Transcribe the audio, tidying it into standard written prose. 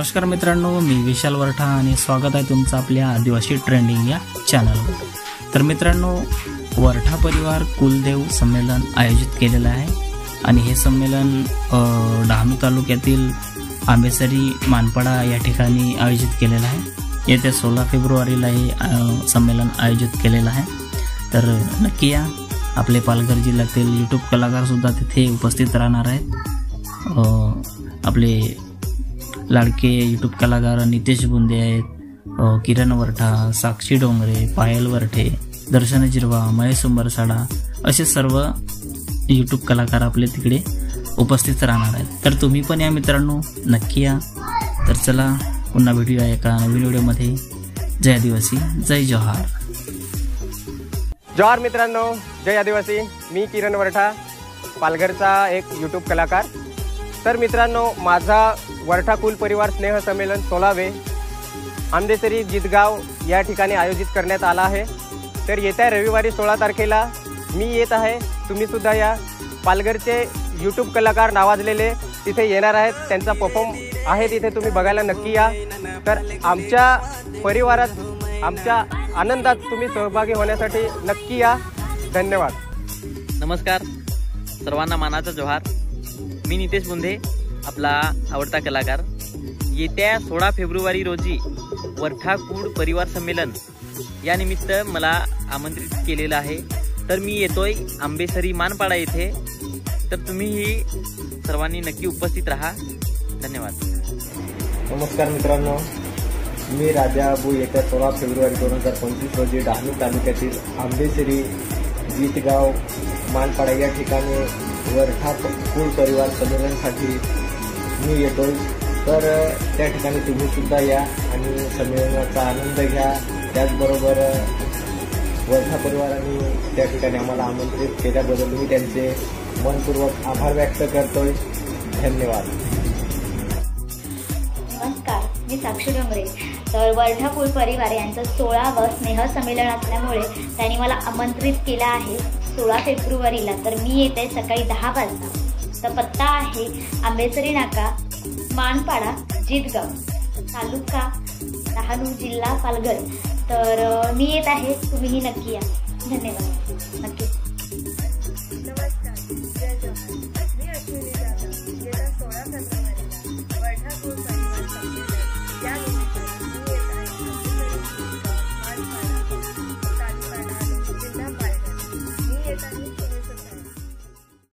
नमस्कार मित्रांनो, मी विशाल वरठा आणि स्वागत आहे तुमचं आपल्या आदिवासी ट्रेंडिंग या चॅनलवर। तर मित्रांनो, वरठा परिवार कुलदेव संमेलन आयोजित केलेलं आहे आणि हे संमेलन डहाणू तालुक्यातील आंबेसरी मानपाडा या ठिकाणी आयोजित केलेलं आहे। येत्या 16 फेब्रुवारीला हे संमेलन आयोजित केलेलं आहे। तर नक्की या, आपले पालघर जिल्ह्यातील यूट्यूब कलाकार सुद्धा तिथे उपस्थित राहणार आहेत। आपले लाडके यूट्यूब कलाकार नितेश बुंदे आहेत, किरण वरठा, साक्षी डोंगरे, पायल वरठे, दर्शन जिरवा, महेश उंबरसाडा असे सर्व यूट्यूब कलाकार आपले तिकडे उपस्थित राहणार आहेत। तर तुम्ही पण या मित्रांनो, नक्की या। तर चला पुन्हा भेटूया एका नवीन व्हिडिओमध्ये। जय आदिवासी, जय जोहार। जोहार मित्रांनो, जय आदिवासी। मी किरण वरठा, पालघरचा एक यूट्यूब कलाकार। तर मित्रांनो, माझा वरठा कुल परिवार स्नेह संमेलन 16वे आंबेसरी जितगाव या ठिकाणी आयोजित करण्यात आला आहे। तर येत्या रविवारी 16 तारखेला मी येत आहे, तुम्ही सुद्धा या। पालघरचे यूट्यूब कलाकार नावाजलेले तिथे येणार आहेत, त्यांचा परफॉर्म आहे तिथे, तुम्ही बघायला नक्की या। तर आमच्या परिवारात, आमच्या आनंदात तुम्ही सहभागी होण्यासाठी नक्की या। धन्यवाद। नमस्कार सर्वांना, मानाचा जोहार। मी नितेश बुंदे, आपला आवडता कलाकार। येत्या 16 फेब्रुवारी रोजी वरठा कुळ परिवार संमेलन या निमित्त मला आमंत्रित केलेलं आहे। तर मी येतोय आंबेसरी मानपाडा येथे। तर तुम्हीही सर्वांनी नक्की उपस्थित राहा। धन्यवाद। नमस्कार मित्रांनो, मी राजा अबू येत्या 16 फेब्रुवारी 2025 रोजी डहाणू तालुक्यातील आंबेसरी जितगाव मानपाडा या ठिकाणी वरठा कुळ परिवार संमेलनासाठी मी येतोय। तर त्या ठिकाणी तुम्ही सुद्धा या आणि संमेलनाचा आनंद घ्या। त्याचबरोबर वरठा परिवाराने त्या ठिकाणी आम्हाला आमंत्रित केल्याबद्दल मी त्यांचे मनपूर्वक आभार व्यक्त करतोय। धन्यवाद। नमस्कार, मी साक्षी डोंगरे। तर वरठा कुळ परिवार यांचं 16वं स्नेह संमेलन असल्यामुळे त्यांनी मला आमंत्रित केलं आहे 16 फेब्रुवारीला। तर मी येते सकाळी 10 वाजता। तर पत्ता आहे आंबेसरी नाका, मानपाडा, जितगाव, तालुका डहाणू, जिल्हा पालघर। तर मी येत आहे, तुम्हीही नक्की या। धन्यवाद। नक्की।